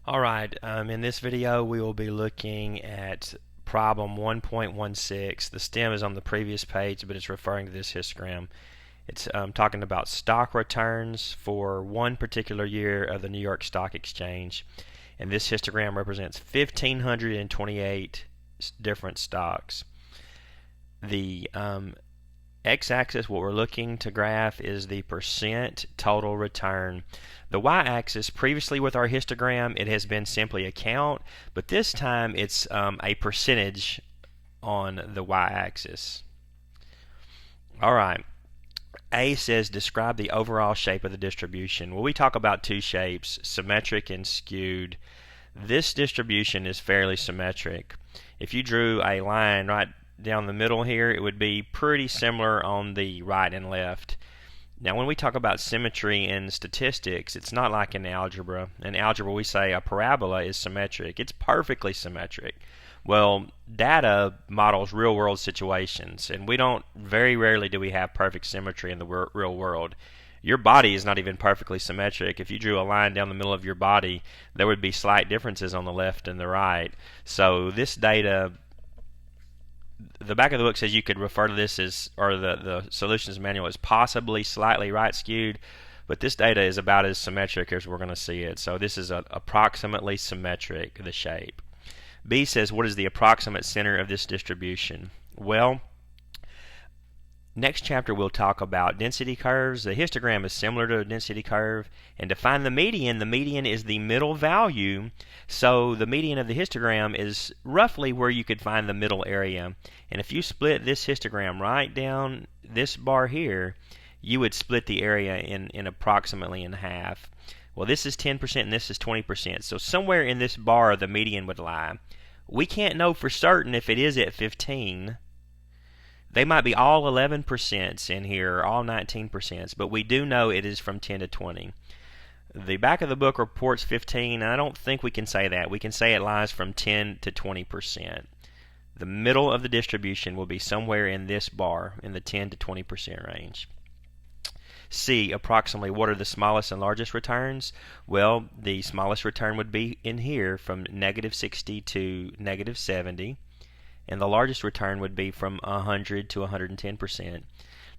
Alright, in this video we will be looking at problem 1.16. The stem is on the previous page, but it's referring to this histogram. It's talking about stock returns for one particular year of the New York Stock Exchange. And this histogram represents 1,528 different stocks. The x-axis, what we're looking to graph, is the percent total return. The y-axis, previously with our histogram, it has been simply a count, but this time it's a percentage on the y-axis. Alright, A says describe the overall shape of the distribution. Well, we talk about two shapes, symmetric and skewed. This distribution is fairly symmetric. If you drew a line right down the middle here, it would be pretty similar on the right and left. Now, when we talk about symmetry in statistics, it's not like in algebra. In algebra, we say a parabola is symmetric. It's perfectly symmetric. Well, data models real-world situations, and very rarely do we have perfect symmetry in the real world. Your body is not even perfectly symmetric. If you drew a line down the middle of your body, there would be slight differences on the left and the right. So this data, the back of the book says you could refer to this as, or the solutions manual, as possibly slightly right skewed, but this data is about as symmetric as we're going to see it. So this is approximately symmetric, the shape. B says, what is the approximate center of this distribution? Well, next chapter we'll talk about density curves. The histogram is similar to a density curve. And to find the median is the middle value. So the median of the histogram is roughly where you could find the middle area. And if you split this histogram right down this bar here, you would split the area in approximately in half. Well, this is 10% and this is 20%. So somewhere in this bar the median would lie. We can't know for certain if it is at 15. They might be all 11% in here, or all 19%, but we do know it is from 10 to 20. The back of the book reports 15, and I don't think we can say that. We can say it lies from 10 to 20%. The middle of the distribution will be somewhere in this bar, in the 10 to 20% range. C, approximately what are the smallest and largest returns? Well, the smallest return would be in here from negative 60 to negative 70. And the largest return would be from 100 to 110%.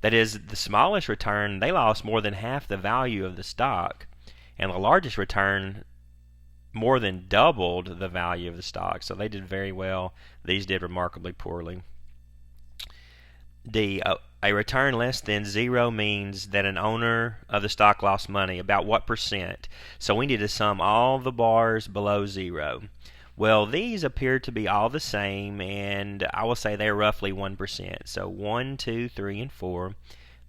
That is, the smallest return, they lost more than half the value of the stock, and the largest return more than doubled the value of the stock. So they did very well. These did remarkably poorly. D, a return less than 0 means that an owner of the stock lost money. About what percent? So we need to sum all the bars below 0. Well, these appear to be all the same, and I will say they're roughly 1%. So 1, 2, 3, and 4.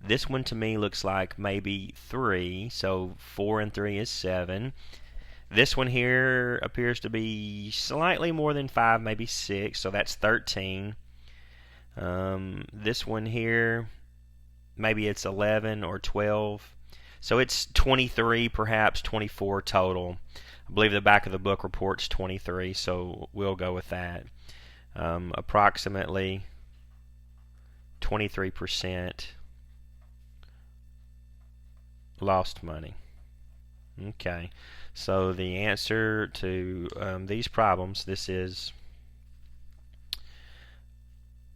This one to me looks like maybe 3, so 4 and 3 is 7. This one here appears to be slightly more than 5, maybe 6, so that's 13. This one here, maybe it's 11 or 12. So it's 23, perhaps 24 total. I believe the back of the book reports 23, so we'll go with that. Approximately 23% lost money. Okay, so the answer to these problems, this is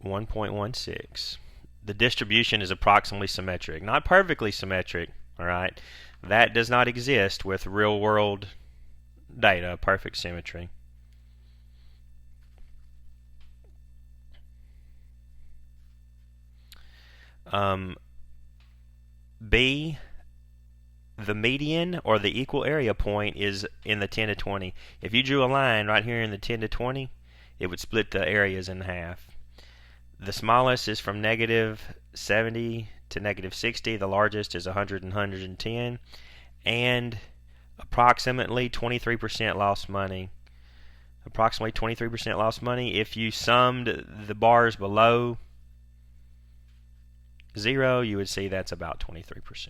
1.16. The distribution is approximately symmetric, not perfectly symmetric. All right, that does not exist with real-world data, perfect symmetry. B, the median or the equal area point is in the 10 to 20. If you drew a line right here in the 10 to 20, it would split the areas in half. The smallest is from negative 70 to negative 60. The largest is 100 and 110. And approximately 23% lost money. Approximately 23% lost money. If you summed the bars below 0, you would see that's about 23%.